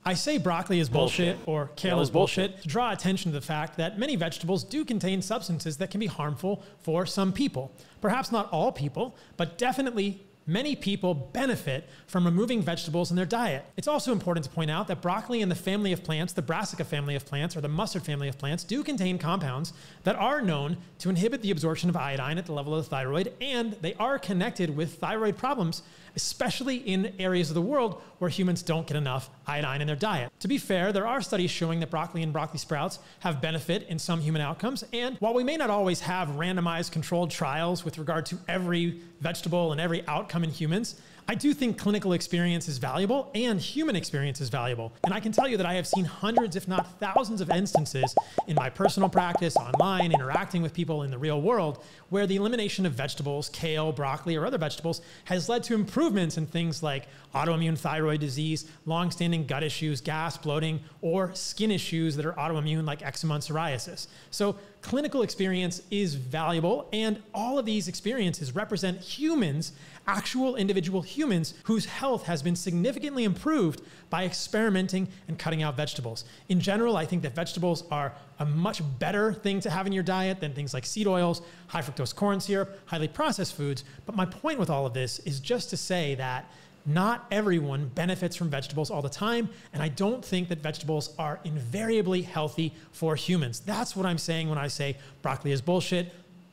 I say broccoli is bullshit or kale is bullshit to draw attention to the fact that many vegetables do contain substances that can be harmful for some people. Perhaps not all people, but definitely many people benefit from removing vegetables in their diet. It's also important to point out that broccoli and the family of plants, the brassica family of plants or the mustard family of plants, do contain compounds that are known to inhibit the absorption of iodine at the level of the thyroid, and they are connected with thyroid problems, especially in areas of the world where humans don't get enough iodine in their diet. To be fair, there are studies showing that broccoli and broccoli sprouts have benefit in some human outcomes, and while we may not always have randomized controlled trials with regard to every vegetable and every outcome in humans, I do think clinical experience is valuable and human experience is valuable. And I can tell you that I have seen hundreds, if not thousands of instances in my personal practice, online, interacting with people in the real world, where the elimination of vegetables, kale, broccoli, or other vegetables has led to improvements in things like autoimmune thyroid disease, long-standing gut issues, gas, bloating, or skin issues that are autoimmune like eczema and psoriasis. So clinical experience is valuable, and all of these experiences represent humans, actual individual humans whose health has been significantly improved by experimenting and cutting out vegetables. In general, I think that vegetables are a much better thing to have in your diet than things like seed oils, high fructose corn syrup, highly processed foods. But my point with all of this is just to say that not everyone benefits from vegetables all the time, and I don't think that vegetables are invariably healthy for humans. That's what I'm saying when I say broccoli is bullshit,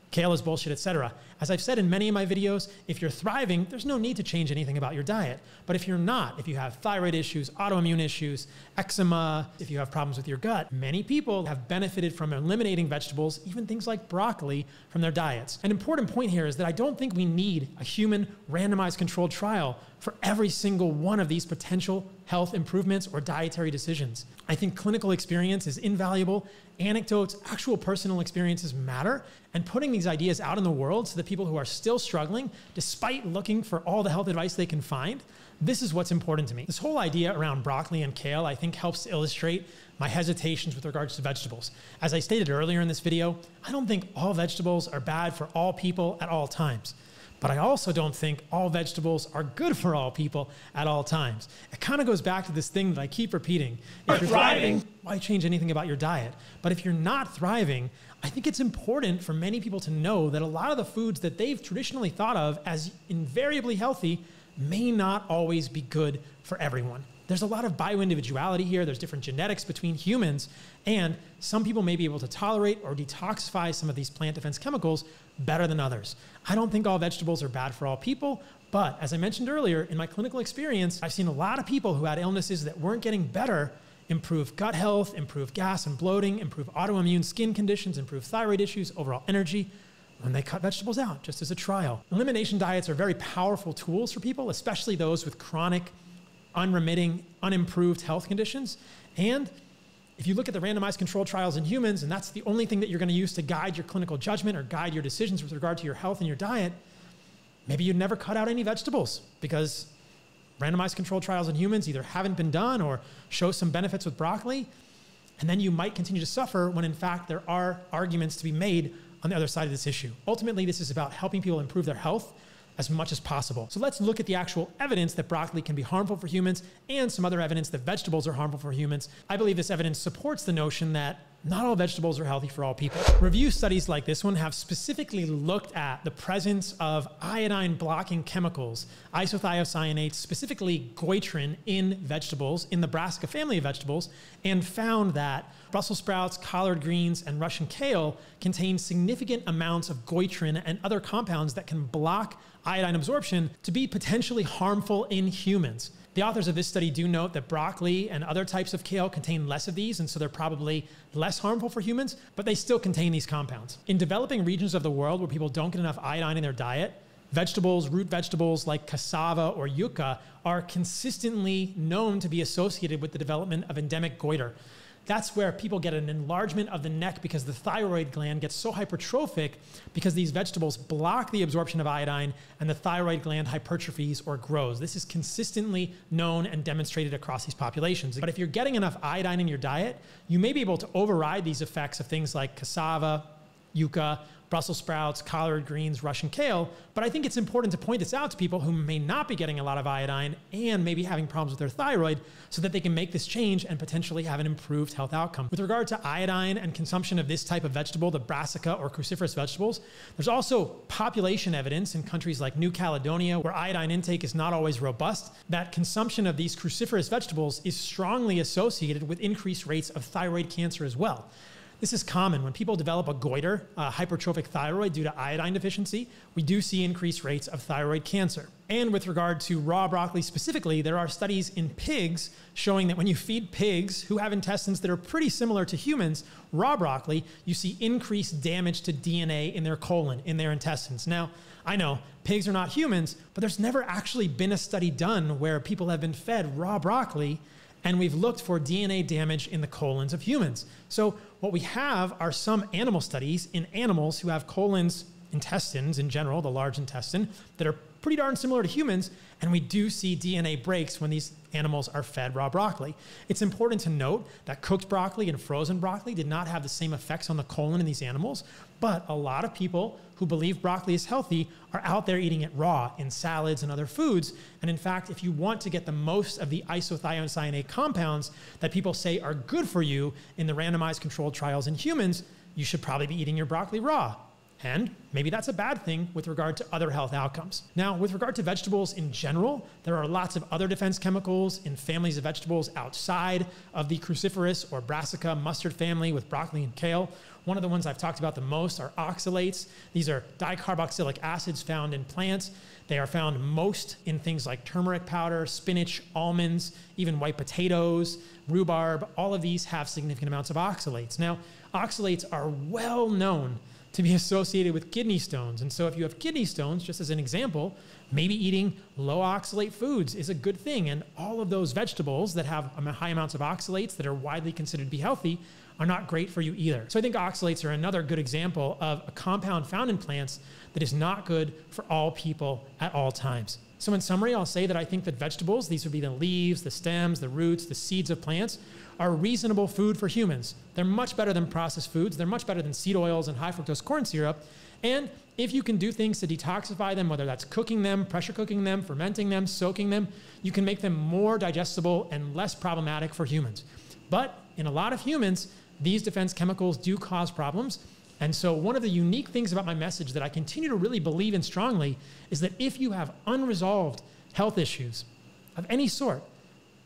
kale is bullshit, etc. As I've said in many of my videos, if you're thriving, there's no need to change anything about your diet. But if you're not, if you have thyroid issues, autoimmune issues, eczema, if you have problems with your gut, many people have benefited from eliminating vegetables, even things like broccoli, from their diets. An important point here is that I don't think we need a human randomized controlled trial for every single one of these potential health improvements or dietary decisions. I think clinical experience is invaluable. Anecdotes, actual personal experiences matter, and putting these ideas out in the world so that people who are still struggling, despite looking for all the health advice they can find, this is what's important to me. This whole idea around broccoli and kale, I think, helps to illustrate my hesitations with regards to vegetables. As I stated earlier in this video, I don't think all vegetables are bad for all people at all times. But I also don't think all vegetables are good for all people at all times. It kind of goes back to this thing that I keep repeating. If you're thriving, why change anything about your diet? But if you're not thriving, I think it's important for many people to know that a lot of the foods that they've traditionally thought of as invariably healthy may not always be good for everyone. There's a lot of bio-individuality here. There's different genetics between humans, and some people may be able to tolerate or detoxify some of these plant defense chemicals better than others. I don't think all vegetables are bad for all people, but as I mentioned earlier, in my clinical experience, I've seen a lot of people who had illnesses that weren't getting better improve gut health, improve gas and bloating, improve autoimmune skin conditions, improve thyroid issues, overall energy, when they cut vegetables out, just as a trial. Elimination diets are very powerful tools for people, especially those with chronic, unremitting, unimproved health conditions. And if you look at the randomized controlled trials in humans, and that's the only thing that you're going to use to guide your clinical judgment or guide your decisions with regard to your health and your diet, maybe you'd never cut out any vegetables because randomized controlled trials in humans either haven't been done or show some benefits with broccoli. And then you might continue to suffer when in fact there are arguments to be made on the other side of this issue. Ultimately, this is about helping people improve their health as much as possible. So let's look at the actual evidence that broccoli can be harmful for humans and some other evidence that vegetables are harmful for humans. I believe this evidence supports the notion that not all vegetables are healthy for all people. Review studies like this one have specifically looked at the presence of iodine-blocking chemicals, isothiocyanates, specifically Goitrin, in vegetables, in the brassica family of vegetables, and found that Brussels sprouts, collard greens, and Russian kale contain significant amounts of Goitrin and other compounds that can block iodine absorption to be potentially harmful in humans. The authors of this study do note that broccoli and other types of kale contain less of these, and so they're probably less harmful for humans, but they still contain these compounds. In developing regions of the world where people don't get enough iodine in their diet, vegetables, root vegetables like cassava or yucca are consistently known to be associated with the development of endemic goiter. That's where people get an enlargement of the neck because the thyroid gland gets so hypertrophic because these vegetables block the absorption of iodine and the thyroid gland hypertrophies or grows. This is consistently known and demonstrated across these populations. But if you're getting enough iodine in your diet, you may be able to override these effects of things like cassava, yucca, Brussels sprouts, collard greens, Russian kale. But I think it's important to point this out to people who may not be getting a lot of iodine and maybe having problems with their thyroid so that they can make this change and potentially have an improved health outcome. With regard to iodine and consumption of this type of vegetable, the brassica or cruciferous vegetables, there's also population evidence in countries like New Caledonia, where iodine intake is not always robust, that consumption of these cruciferous vegetables is strongly associated with increased rates of thyroid cancer as well. This is common. When people develop a goiter, a hypertrophic thyroid due to iodine deficiency, we do see increased rates of thyroid cancer. And with regard to raw broccoli specifically, there are studies in pigs showing that when you feed pigs who have intestines that are pretty similar to humans, raw broccoli, you see increased damage to DNA in their colon, in their intestines. Now, I know pigs are not humans, but there's never actually been a study done where people have been fed raw broccoli and we've looked for DNA damage in the colons of humans. So what we have are some animal studies in animals who have colons, intestines in general, the large intestine, that are pretty darn similar to humans, and we do see DNA breaks when these animals are fed raw broccoli. It's important to note that cooked broccoli and frozen broccoli did not have the same effects on the colon in these animals, but a lot of people who believe broccoli is healthy are out there eating it raw in salads and other foods. And in fact, if you want to get the most of the isothiocyanate compounds that people say are good for you in the randomized controlled trials in humans, you should probably be eating your broccoli raw. And maybe that's a bad thing with regard to other health outcomes. Now, with regard to vegetables in general, there are lots of other defense chemicals in families of vegetables outside of the cruciferous or brassica mustard family with broccoli and kale. One of the ones I've talked about the most are oxalates. These are dicarboxylic acids found in plants. They are found most in things like turmeric powder, spinach, almonds, even white potatoes, rhubarb. All of these have significant amounts of oxalates. Now, oxalates are well known to be associated with kidney stones. And so if you have kidney stones, just as an example, maybe eating low oxalate foods is a good thing. And all of those vegetables that have high amounts of oxalates that are widely considered to be healthy are not great for you either. So I think oxalates are another good example of a compound found in plants that is not good for all people at all times. So in summary, I'll say that I think that vegetables, these would be the leaves, the stems, the roots, the seeds of plants, are reasonable food for humans. They're much better than processed foods. They're much better than seed oils and high fructose corn syrup. And if you can do things to detoxify them, whether that's cooking them, pressure cooking them, fermenting them, soaking them, you can make them more digestible and less problematic for humans. But in a lot of humans, these defense chemicals do cause problems. And so one of the unique things about my message that I continue to really believe in strongly is that if you have unresolved health issues of any sort,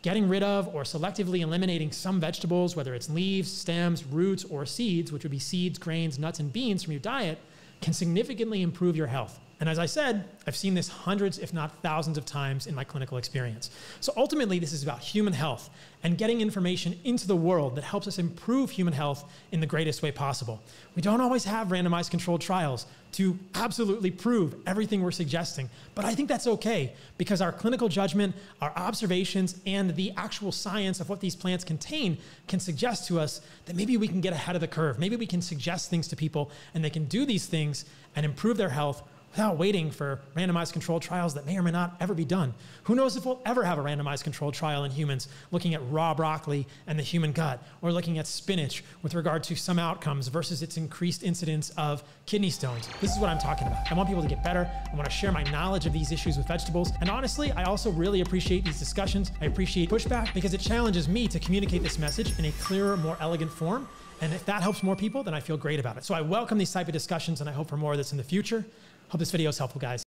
getting rid of or selectively eliminating some vegetables, whether it's leaves, stems, roots, or seeds, which would be seeds, grains, nuts, and beans from your diet, can significantly improve your health. And as I said, I've seen this hundreds, if not thousands of times in my clinical experience. So ultimately, this is about human health and getting information into the world that helps us improve human health in the greatest way possible. We don't always have randomized controlled trials to absolutely prove everything we're suggesting, but I think that's okay because our clinical judgment, our observations, and the actual science of what these plants contain can suggest to us that maybe we can get ahead of the curve. Maybe we can suggest things to people and they can do these things and improve their health without waiting for randomized controlled trials that may or may not ever be done. Who knows if we'll ever have a randomized controlled trial in humans looking at raw broccoli and the human gut, or looking at spinach with regard to some outcomes versus its increased incidence of kidney stones. This is what I'm talking about. I want people to get better. I want to share my knowledge of these issues with vegetables. And honestly, I also really appreciate these discussions. I appreciate pushback because it challenges me to communicate this message in a clearer, more elegant form. And if that helps more people, then I feel great about it. So I welcome these type of discussions and I hope for more of this in the future. Hope this video is helpful, guys.